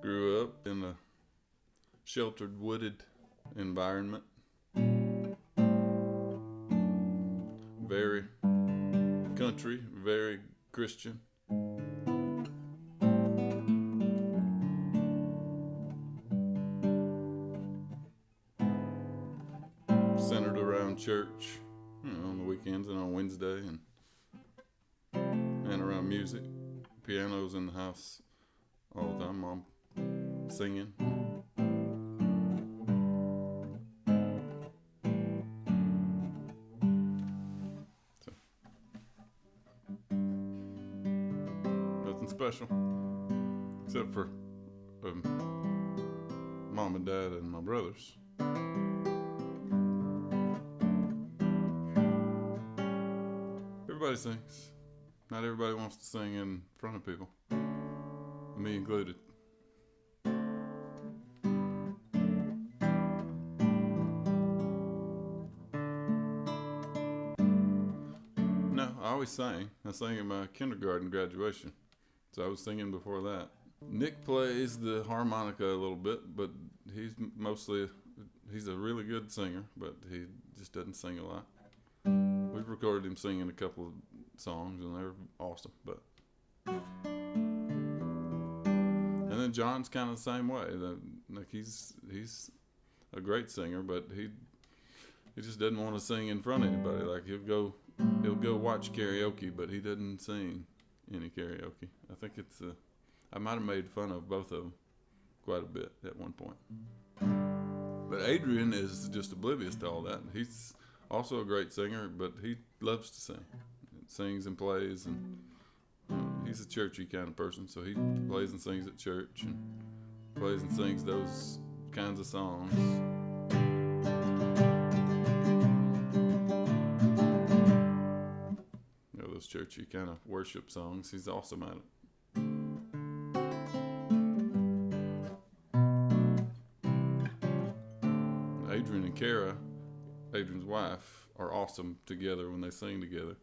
Grew up in a sheltered, wooded environment. Very country, very Christian. Centered around church, on the weekends and on Wednesday, and around music. Piano's in the house all the time. Mom singing. So, nothing special, except for mom and dad and my brothers. Everybody sings. Not everybody wants to sing in front of people, me included. No, I always sang. I sang in my kindergarten graduation, so I was singing before that. Nick plays the harmonica a little bit, but he's a really good singer, but he just doesn't sing a lot. We've recorded him singing a couple of songs, and they're awesome. But and then John's kind of the same way. Like he's a great singer, but he just doesn't want to sing in front of anybody. Like he'll go watch karaoke, but he doesn't sing any karaoke. I think I might have made fun of both of them quite a bit at one point. But Adrian is just oblivious to all that. He's also a great singer, but he loves to sing. Sings and plays, and he's a churchy kind of person, so he plays and sings at church and plays and sings those kinds of songs. Those churchy kind of worship songs. He's awesome at it. Adrian and Kara, Adrian's wife, are awesome together when they sing together.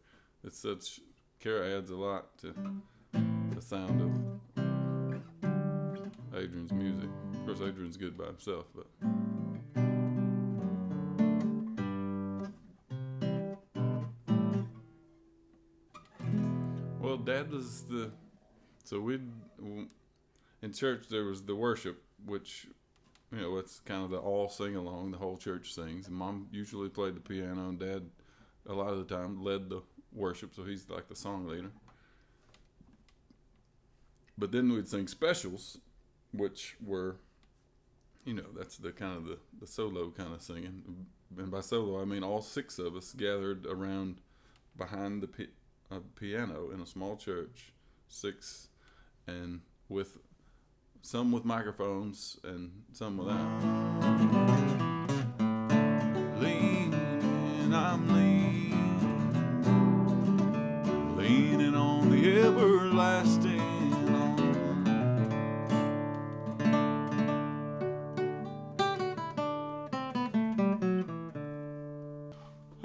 Kara adds a lot to the sound of Adrian's music. Of course, Adrian's good by himself, but well, Dad was in church there was the worship, which it's kind of the all sing along. The whole church sings, and Mom usually played the piano, and Dad a lot of the time led the worship, so he's like the song leader. But then we'd sing specials, which were, that's the kind of the solo kind of singing. And by solo, I mean all six of us gathered around behind the piano in a small church, six, and with some with microphones and some without. Leaning, I'm leaning on the everlasting arm.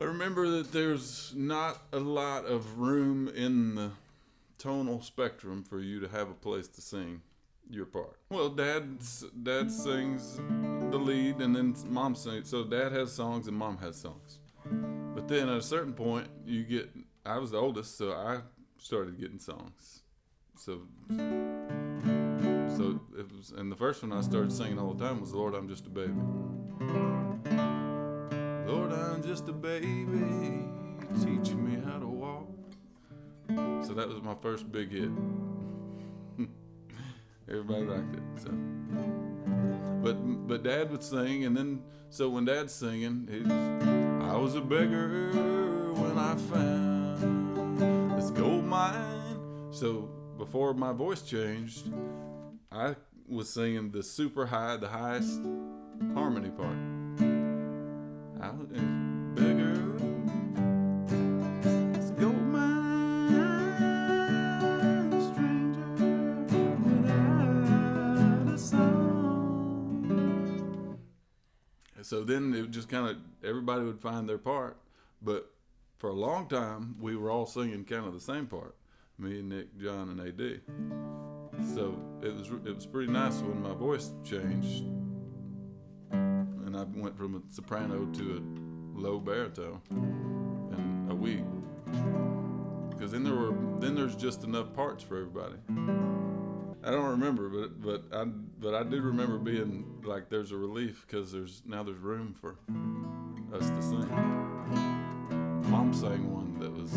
I remember that there's not a lot of room in the tonal spectrum for you to have a place to sing your part. Well, Dad sings the lead, and then Mom sings. So Dad has songs and Mom has songs. But then at a certain point, I was the oldest, so I started getting songs. So it was, and the first one I started singing all the time was "Lord, I'm Just a Baby." Lord, I'm just a baby, teach me how to walk. So that was my first big hit. Everybody liked it. So, but Dad would sing, and then so when Dad's singing, I was a beggar when I found this gold mine. So before my voice changed, I was singing the super high, the highest harmony part. I was a beggar. So then it just kind of, everybody would find their part, but for a long time we were all singing kind of the same part, me and Nick, John, and AD. So it was pretty nice when my voice changed, and I went from a soprano to a low baritone in a week. Because then there's just enough parts for everybody. I don't remember, but I do remember being like, there's a relief because there's room for us to sing. Mom sang one that was,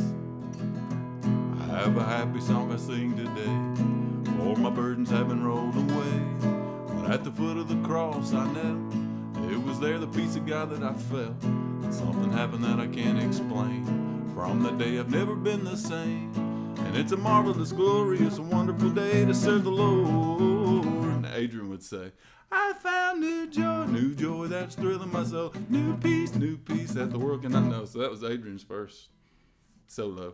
I have a happy song I sing today, all my burdens have been rolled away. But at the foot of the cross I knelt, it was there the peace of God that I felt. And something happened that I can't explain. From that day I've never been the same. And it's a marvelous, glorious, wonderful day to serve the Lord. And Adrian would say, I found new joy that's thrilling my soul. New peace that the world cannot know. So that was Adrian's first solo.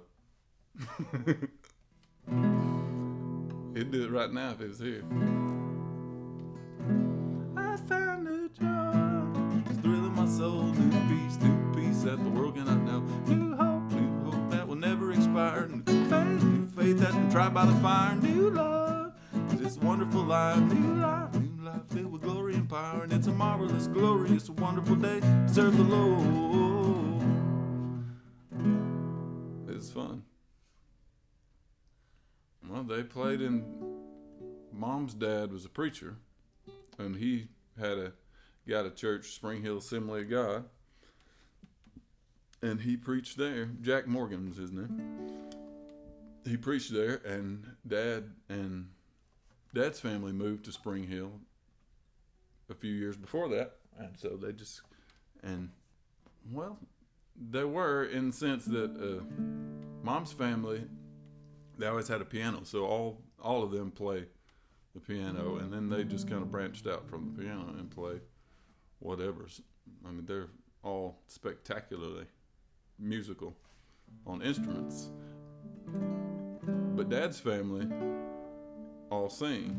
He'd do it right now if he was here. I found new joy, it's thrilling my soul. New peace that the world cannot know. New hope that will never expire. New faith that's been tried by the fire. New love, this wonderful life. New life filled with glory and power. And it's a marvelous, glorious, wonderful day to serve the Lord. It's fun. Well, they played in, Mom's dad was a preacher, and he got a church, Spring Hill Assembly of God, and he preached there. Jack Morgan was his name. He preached there, and Dad's family moved to Spring Hill a few years before that, and so they were, in the sense that Mom's family, they always had a piano, so all of them play the piano, and then they just kind of branched out from the piano and play whatever. I mean, they're all spectacularly musical on instruments. But Dad's family all sing,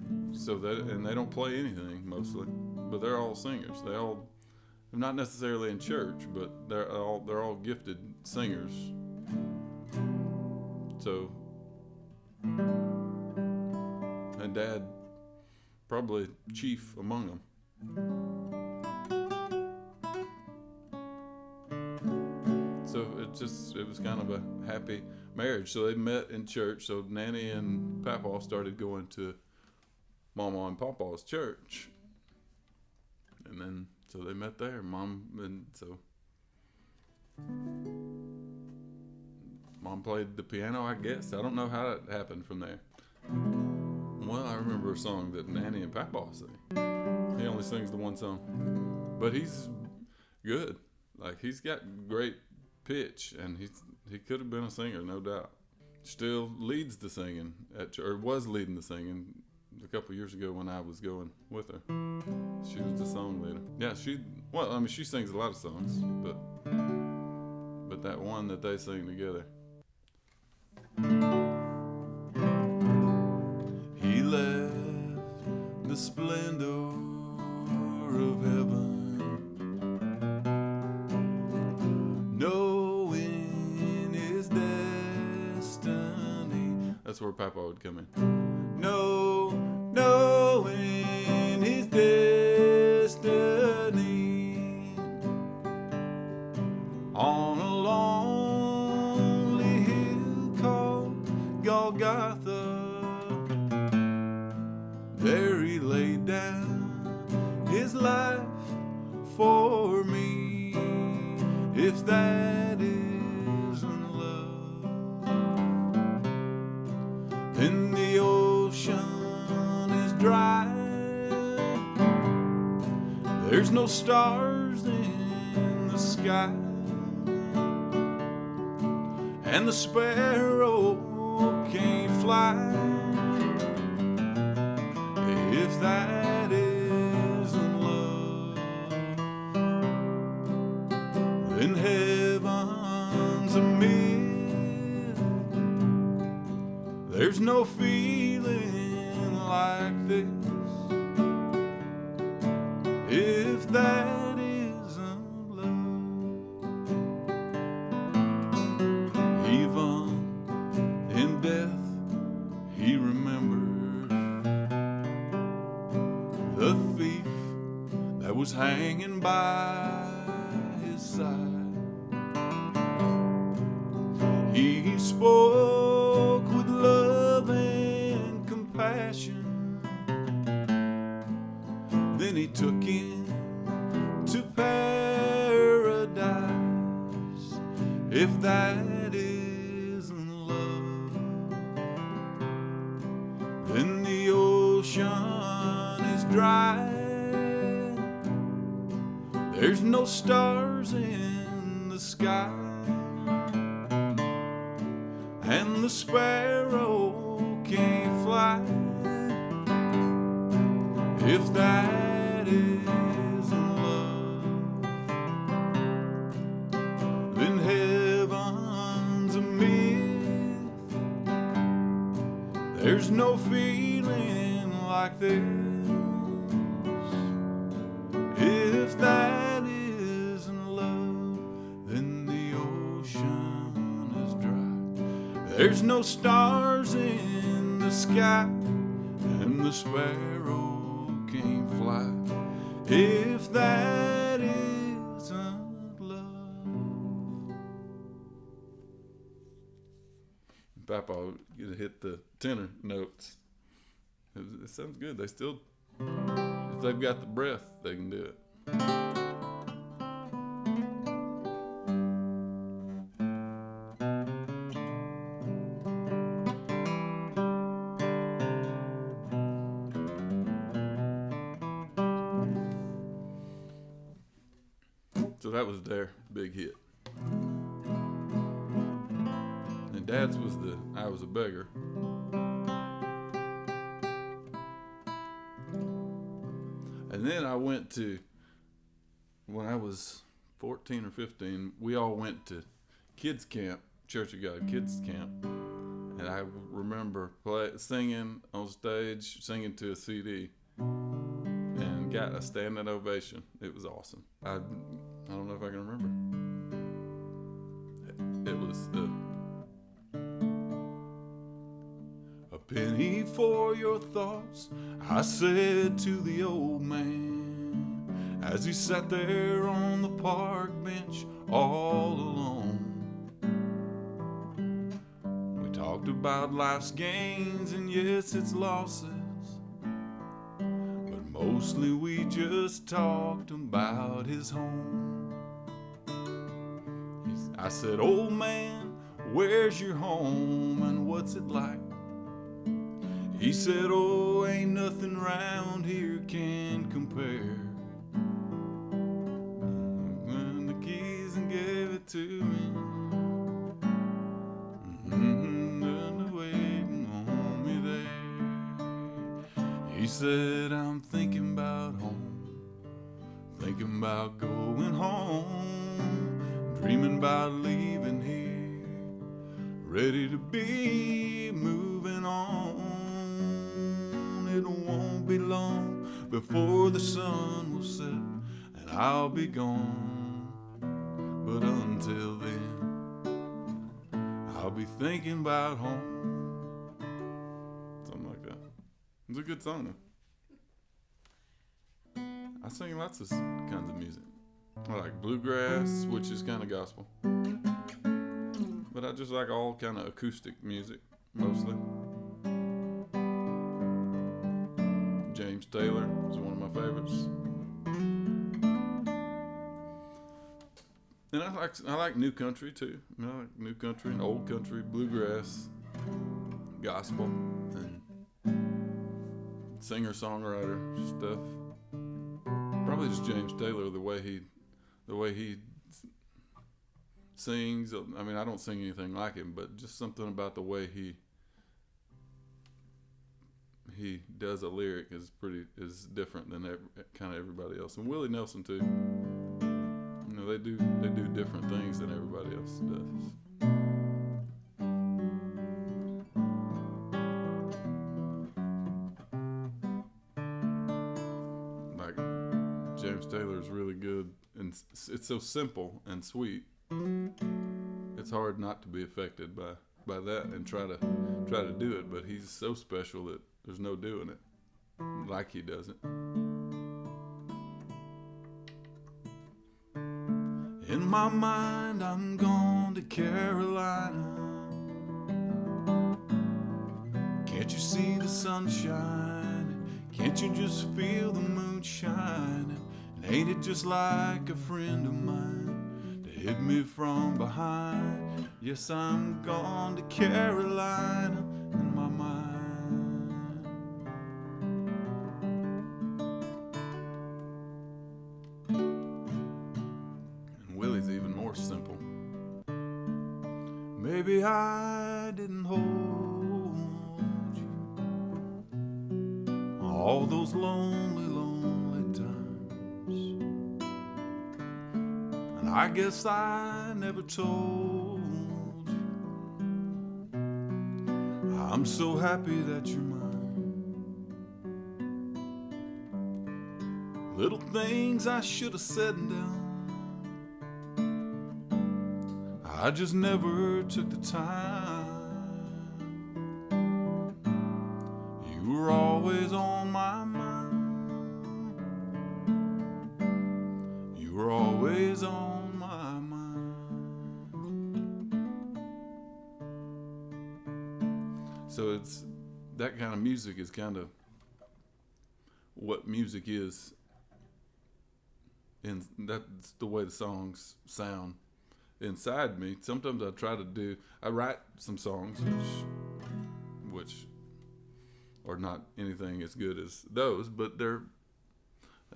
and they don't play anything mostly, but they're all singers. They're not necessarily in church, but they're all gifted singers. So, and Dad probably chief among them. So it was kind of a happy marriage. So they met in church. So Nanny and Papa started going to Mama and Papa's church, and then so they met there. Mom played the piano, I guess. I don't know how it happened from there. Well, I remember a song that Nanny and Papa sing. He only sings the one song, but he's good. Like, he's got great pitch, and he could have been a singer, no doubt. Still leads the singing or was leading the singing a couple years ago when I was going with her. She was the song leader. Yeah, she sings a lot of songs, but that one that they sing together. He left the splendor of heaven, knowing his destiny. That's where Papa would come in. Knowing his destiny, on a lonely hill called Golgotha, there he laid down his life for me. If that isn't love, then the ocean is dry. There's no stars in the sky, and the sparrow can't fly. If that isn't love, then heaven's a myth. There's no feeling like this. If that isn't love, even in death, he remains. the thief that was hanging by his side. He spoke with love and compassion. Then he took him to paradise. If that isn't love, then the ocean is dry. There's no stars in the sky, and the sparrow can't fly. If that isn't love, then heaven's a myth. There's no feeling like this. If that isn't love, then the ocean is dry. There's no stars in the sky, and the sparrow can't fly. If that isn't love. Papa hit the tenor notes. It sounds good. They still, if they've got the breath, they can do it. So that was their big hit. And Dad's was the I Was a Beggar. And then I went to, when I was 14 or 15, we all went to kids camp, Church of God kids camp. And I remember singing on stage, singing to a CD, and got a standing ovation. It was awesome. I don't know if I can remember. It was a penny for your thoughts, I said to the old man, as he sat there on the park bench all alone. We talked about life's gains and yes, its losses, but mostly we just talked about his home. I said, old man, where's your home and what's it like? He said, oh, ain't nothing round here can compare. And the keys and gave it to me. And waiting on me there. He said, I'm thinking about home, thinking about going home, dreaming about leaving here, ready to be moving on. It won't be long before the sun will set and I'll be gone. But until then, I'll be thinking about home. Something like that. It's a good song though. I sing lots of kinds of music. I like bluegrass, which is kind of gospel. But I just like all kind of acoustic music, mostly. James Taylor is one of my favorites. And I like new country too. I like new country and old country, bluegrass, gospel, and singer-songwriter stuff. Probably just James Taylor, the way he sings. I mean, I don't sing anything like him, but just something about the way he does a lyric is different than kind of everybody else. And Willie Nelson too. You know, they do different things than everybody else does. Like James Taylor is really good, and it's so simple and sweet. It's hard not to be affected by that and try to do it, but he's so special that there's no doing it like he does it. In my mind, I'm gone to Carolina. Can't you see the sun shining? Can't you just feel the moon shining? And ain't it just like a friend of mine to hit me from behind? Yes, I'm gone to Carolina in my mind. And Willie's even more simple. Maybe I didn't hold you all those lonely, lonely times, and I guess I never told you I'm so happy that you're mine. Little things I should have said and done, I just never took the time. You were always on my mind. You were always on my mind. So it's that kind of music is kind of what music is, and that's the way the songs sound inside me. Sometimes I write some songs which are not anything as good as those, but they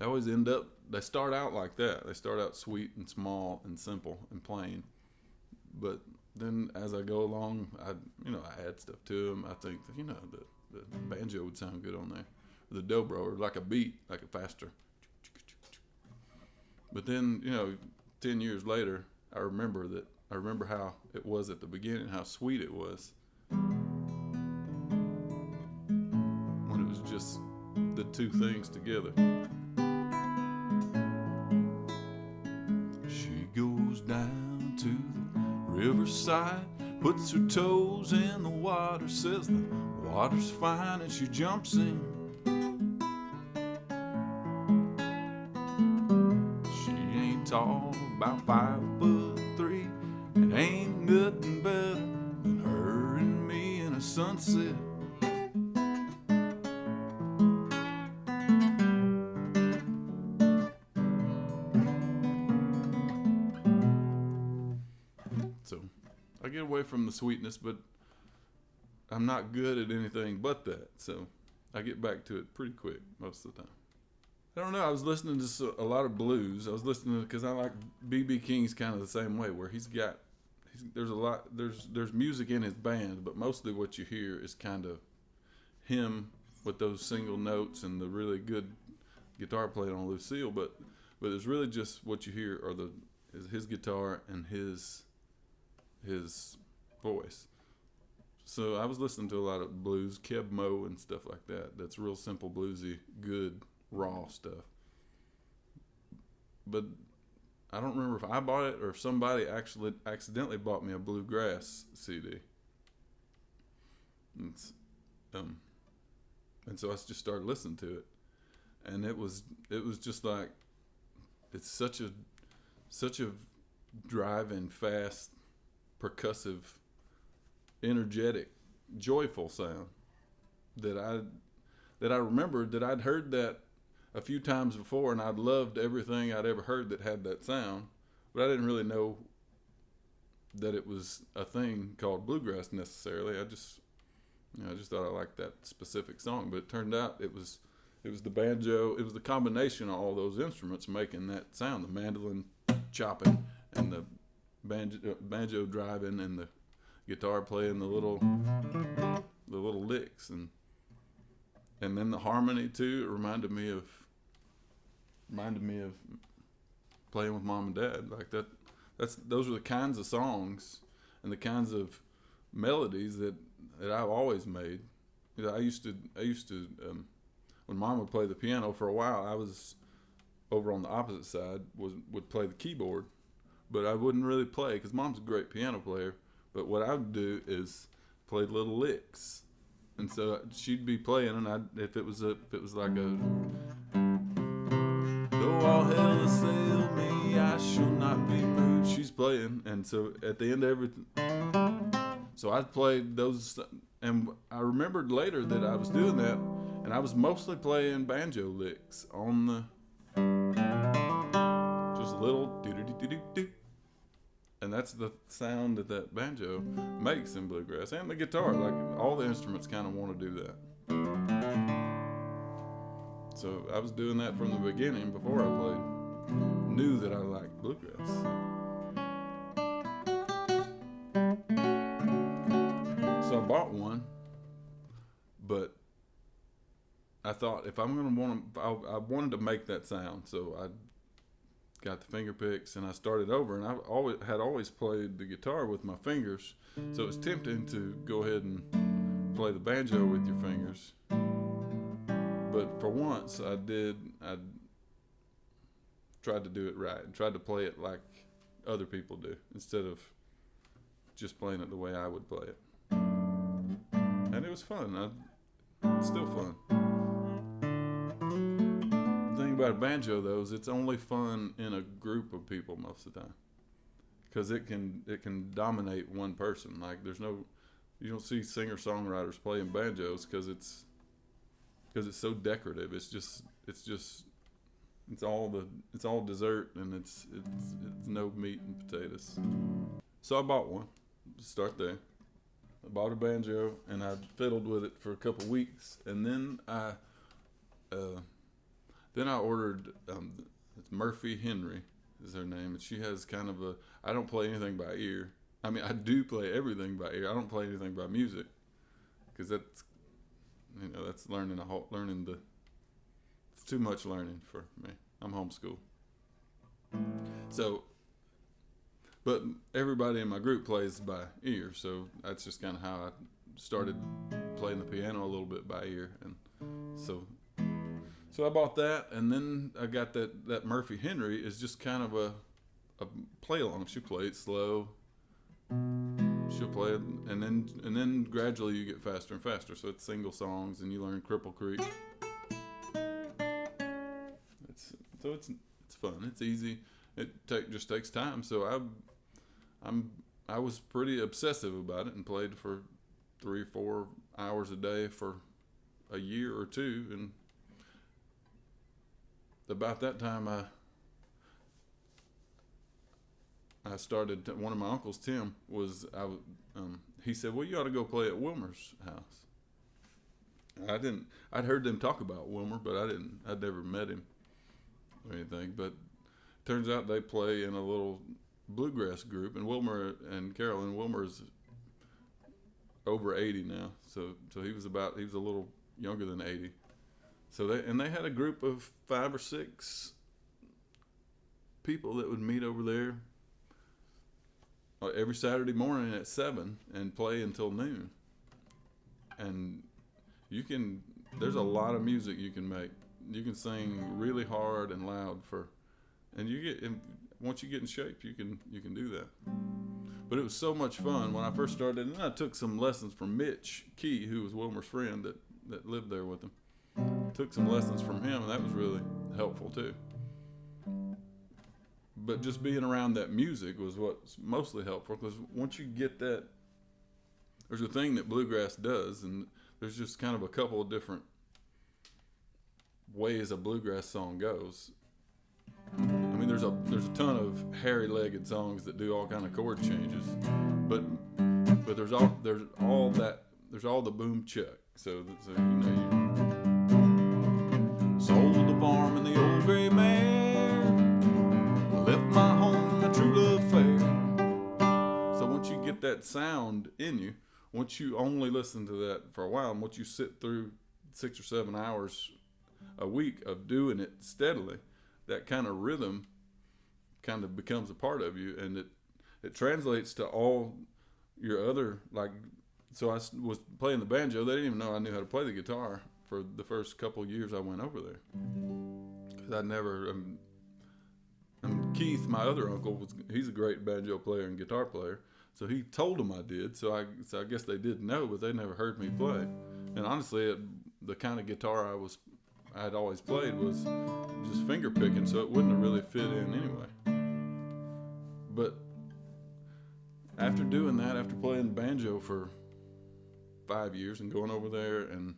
always they start out like that. They start out sweet and small and simple and plain, but then as I go along, I add stuff to them. I think that, the banjo would sound good on there, or the dobro, or like a beat, like a faster. But then 10 years later, I remember how it was at the beginning, how sweet it was when it was just the two things together. She goes down to the riverside, puts her toes in the water, says the water's fine, and she jumps in. She ain't tall, about 5'3", and ain't nothing better than her and me in a sunset. So I get away from the sweetness, but I'm not good at anything but that, so I get back to it pretty quick most of the time. I don't know. I was listening to a lot of blues. I was listening because I like B.B. King's kind of the same way, where there's music in his band, but mostly what you hear is kind of him with those single notes and the really good guitar playing on Lucille. But it's really just what you hear is his guitar and his voice. So I was listening to a lot of blues, Keb Mo and stuff like that. That's real simple, bluesy, good, raw stuff. But I don't remember if I bought it or if somebody actually accidentally bought me a Bluegrass CD. And so I just started listening to it, and it was just like, it's such a driving, fast, percussive, energetic, joyful sound that I remembered that I'd heard that a few times before, and I'd loved everything I'd ever heard that had that sound, but I didn't really know that it was a thing called bluegrass necessarily. I just thought I liked that specific song, but it turned out it was the banjo, it was the combination of all those instruments making that sound, the mandolin chopping and the banjo driving and the guitar playing the little licks, and then the harmony too. It reminded me of playing with Mom and Dad, like that. Those are the kinds of songs and the kinds of melodies that I've always made. I used to when Mom would play the piano for a while, I was over on the opposite side, would play the keyboard, but I wouldn't really play because Mom's a great piano player. But what I would do is play little licks, and so she'd be playing, and if it was like the Though all hell assail me, I shall not be moved. She's playing, and so at the end of everything, so I played those, and I remembered later that I was doing that, and I was mostly playing banjo licks on the, just little do-do-do-do-do-do. And that's the sound that banjo makes in bluegrass, and the guitar. Like, all the instruments kind of want to do that. So I was doing that from the beginning before I knew that I liked bluegrass. So I bought one, but I thought if I'm going to I wanted to make that sound, so I got the finger picks and I started over, and I always played the guitar with my fingers, so it was tempting to go ahead and play the banjo with your fingers. But for once, I tried to do it right and tried to play it like other people do instead of just playing it the way I would play it. And it was fun. It's still fun. The thing about a banjo, though, is it's only fun in a group of people most of the time, because it can dominate one person. Like, you don't see singer-songwriters playing banjos because it's so decorative. It's all dessert, and it's no meat and potatoes. So I bought one. Start there. I bought a banjo, and I fiddled with it for a couple weeks, and then I ordered it's Murphy Henry is her name, and she has kind of I don't play anything by ear. I mean, I do play everything by ear. I don't play anything by music, because that's it's too much learning for me. I'm homeschooled. So, but everybody in my group plays by ear, so that's just kind of how I started playing the piano a little bit by ear. And so I bought that, and then I got that Murphy Henry is just kind of a play along. She plays slow. She'll play it, and then gradually you get faster and faster. So it's single songs, and you learn Cripple Creek. It's fun. It's easy. It just takes time. So I was pretty obsessive about it and played for 3-4 hours a day for a year or two. And about that time, I started. One of my uncles, Tim, he said, "Well, you ought to go play at Wilmer's house." I'd heard them talk about Wilmer, but I'd never met him or anything. But turns out they play in a little bluegrass group, and Wilmer and Carolyn. Wilmer's over 80 now, so he was a little younger than 80. So they had a group of 5 or 6 people that would meet over there every Saturday morning at 7 and play until noon. And there's a lot of music you can make. You can sing really hard and loud once you get in shape, you can do that. But it was so much fun when I first started, and then I took some lessons from Mitch Key, who was Wilmer's friend that lived there with him. Took some lessons from him, and that was really helpful too. But just being around that music was what's mostly helpful, because once you get that, there's a thing that bluegrass does, and there's just kind of a couple of different ways a bluegrass song goes. I mean, there's a ton of hairy-legged songs that do all kind of chord changes, but there's all the boom chuck. So you sold the farm and the old gray mare, left my home in a true love fair. So once you get that sound in you, once you only listen to that for a while, and once you sit through 6 or 7 hours a week of doing it steadily, that kind of rhythm kind of becomes a part of you, and it translates to all your other, like, so I was playing the banjo. They didn't even know I knew how to play the guitar for the first couple years I went over there, because I never and Keith, my other uncle, he's a great banjo player and guitar player, so he told them I did. So I guess they did know, but they never heard me play. And honestly, the kind of guitar I'd always played was just finger picking, so it wouldn't have really fit in anyway. But after doing that, after playing banjo for 5 years and going over there and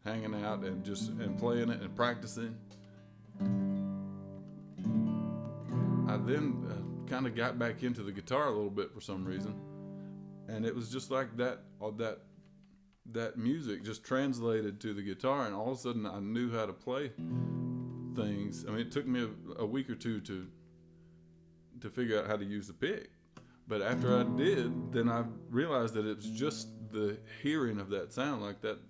hanging out and playing it and practicing, I then kind of got back into the guitar a little bit for some reason, and it was just like that music just translated to the guitar, and all of a sudden I knew how to play things. I mean, it took me a week or two to figure out how to use the pick, but after I did, then I realized that it was just the hearing of that sound, like that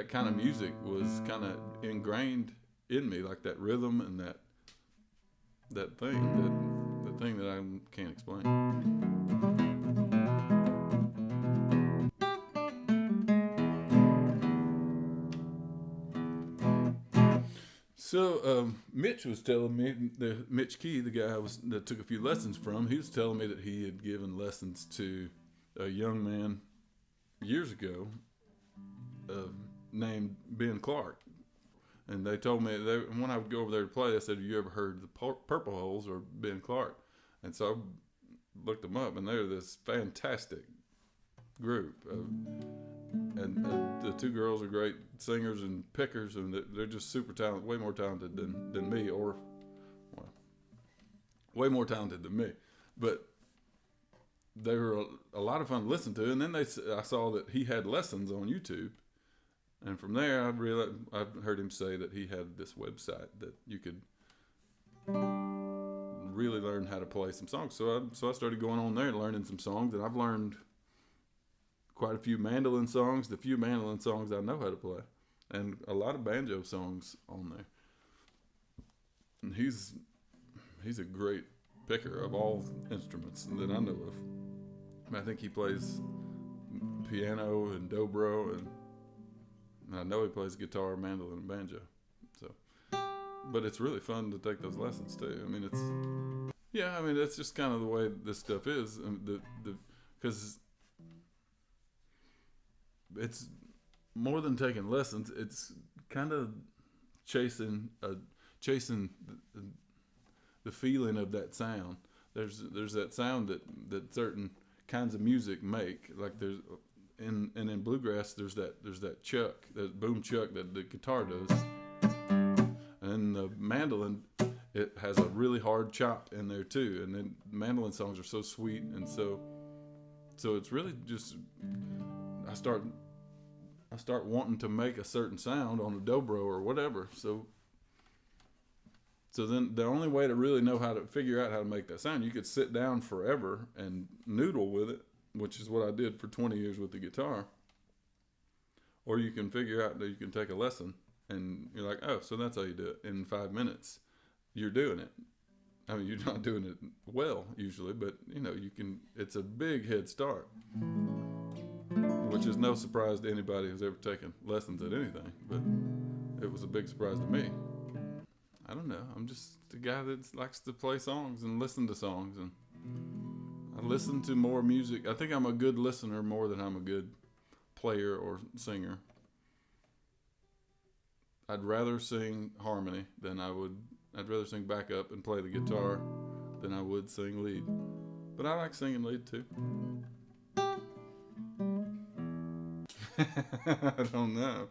kind of music was kind of ingrained in me, like that rhythm and that thing that I can't explain. So Mitch was telling me, Mitch Key, the guy that took a few lessons from, he was telling me that he had given lessons to a young man years ago named Ben Clark. And they told me, when I would go over there to play, they said, "Have you ever heard the Purple Holes or Ben Clark?" And so I looked them up, and they're this fantastic group. And the two girls are great singers and pickers, and they're just super talented, way more talented than me, way more talented than me. But they were a lot of fun to listen to. And then I saw that he had lessons on YouTube. And from there, I heard him say that he had this website that you could really learn how to play some songs. So I started going on there and learning some songs, and I've learned quite a few mandolin songs, the few mandolin songs I know how to play, and a lot of banjo songs on there. And he's a great picker of all instruments that I know of. I think he plays piano and dobro, and I know he plays guitar, mandolin, and banjo. So, but it's really fun to take those lessons too. I mean, that's just kind of the way this stuff is. Because it's more than taking lessons. It's kind of chasing the feeling of that sound. There's that sound that certain kinds of music make. Like there's in bluegrass, there's that chuck, that boom chuck that the guitar does, and the mandolin, it has a really hard chop in there too. And then mandolin songs are so sweet, and so it's really just I start wanting to make a certain sound on a dobro or whatever. So then the only way to really know how to figure out how to make that sound, you could sit down forever and noodle with it, which is what I did for 20 years with the guitar. Or you can figure out that you can take a lesson and you're like, oh, so that's how you do it. In 5 minutes, you're doing it. I mean, you're not doing it well usually, but you can, it's a big head start, which is no surprise to anybody who's ever taken lessons at anything, but it was a big surprise to me. I don't know. I'm just a guy that likes to play songs and listen to songs, and I listen to more music. I think I'm a good listener more than I'm a good player or singer. I'd rather sing harmony than I'd rather sing backup and play the guitar than I would sing lead. But I like singing lead too. I don't know.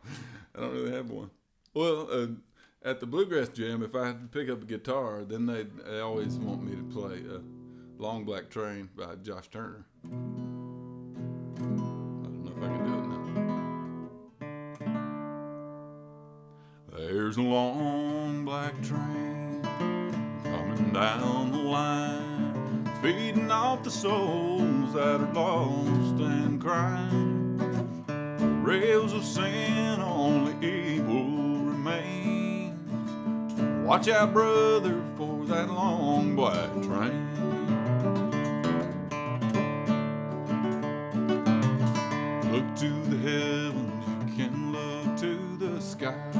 I don't really have one. Well, at the Bluegrass Jam, if I had to pick up a guitar, then they always want me to play Long Black Train by Josh Turner. I don't know if I can do it now. There's a long black train coming down the line, feeding off the souls that are lost and crying. Rails of sin, only evil remains. Watch out, brother, for that long black train. Look to the heavens, you can look to the sky.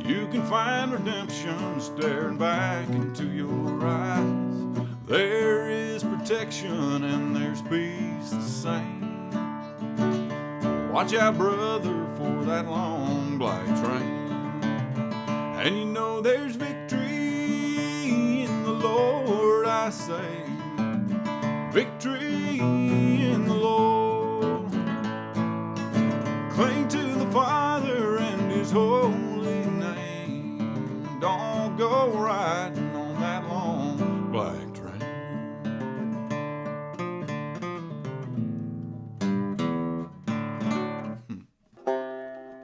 You can find redemption staring back into your eyes. There is protection and there's peace the same. Watch out, brother, for that long black train. And you know there's victory in the Lord, I say. Victory in the Lord. Cling to the Father and His holy name. Don't go riding on that long black train.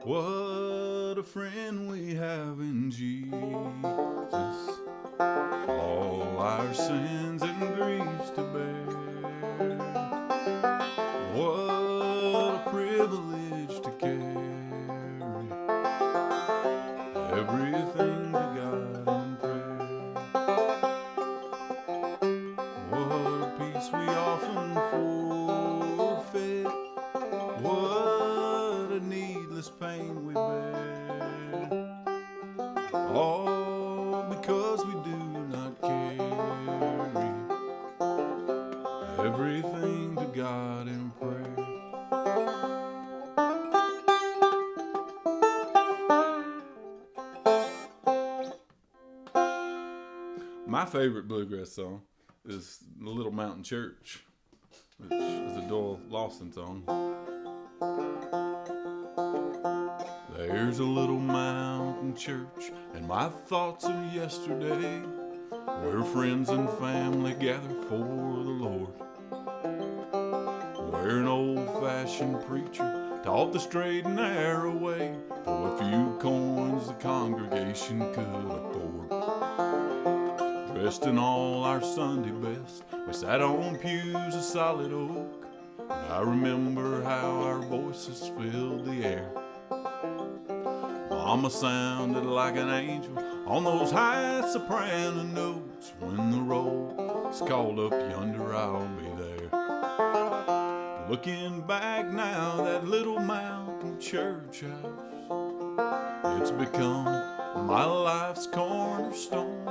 What a friend we have in Jesus. All our sins and griefs to bear. What a privilege to carry everything to God in prayer. What a peace we often forfeit. What a needless pain we bear. All because we do not carry everything to God in prayer. My favorite bluegrass song is The Little Mountain Church, which is a Doyle Lawson song. There's a little mountain church in my thoughts of yesterday, where friends and family gather for the Lord, where an old-fashioned preacher taught the straight and narrow way for a few coins the congregation could afford. Dressed in all our Sunday best, we sat on pews of solid oak, and I remember how our voices filled the air. Mama sounded like an angel on those high soprano notes. When the roll's called up yonder, I'll be there. Looking back now, that little mountain church house, it's become my life's cornerstone.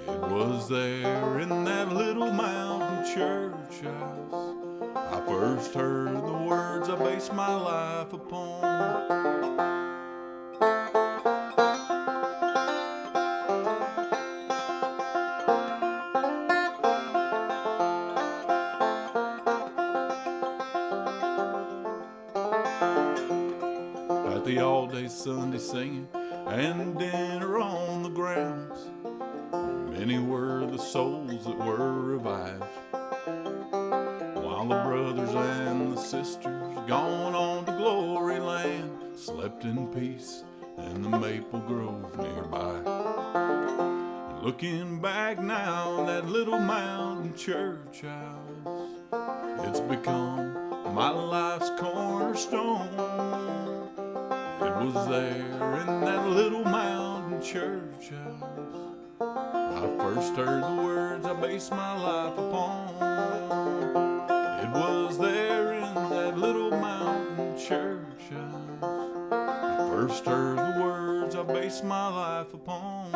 It was there in that little mountain church house I first heard the words I based my life upon. At the all-day Sunday singing and dinner on the grounds, many were the souls that were revived, while the brothers and the sisters gone on to glory land slept in peace in the maple grove nearby. And looking back now, that little mountain church house, it's become my life's cornerstone. It was there in that little mountain church house I first heard the words I based my life upon. It was there in that little mountain church house I first heard the words I based my life upon.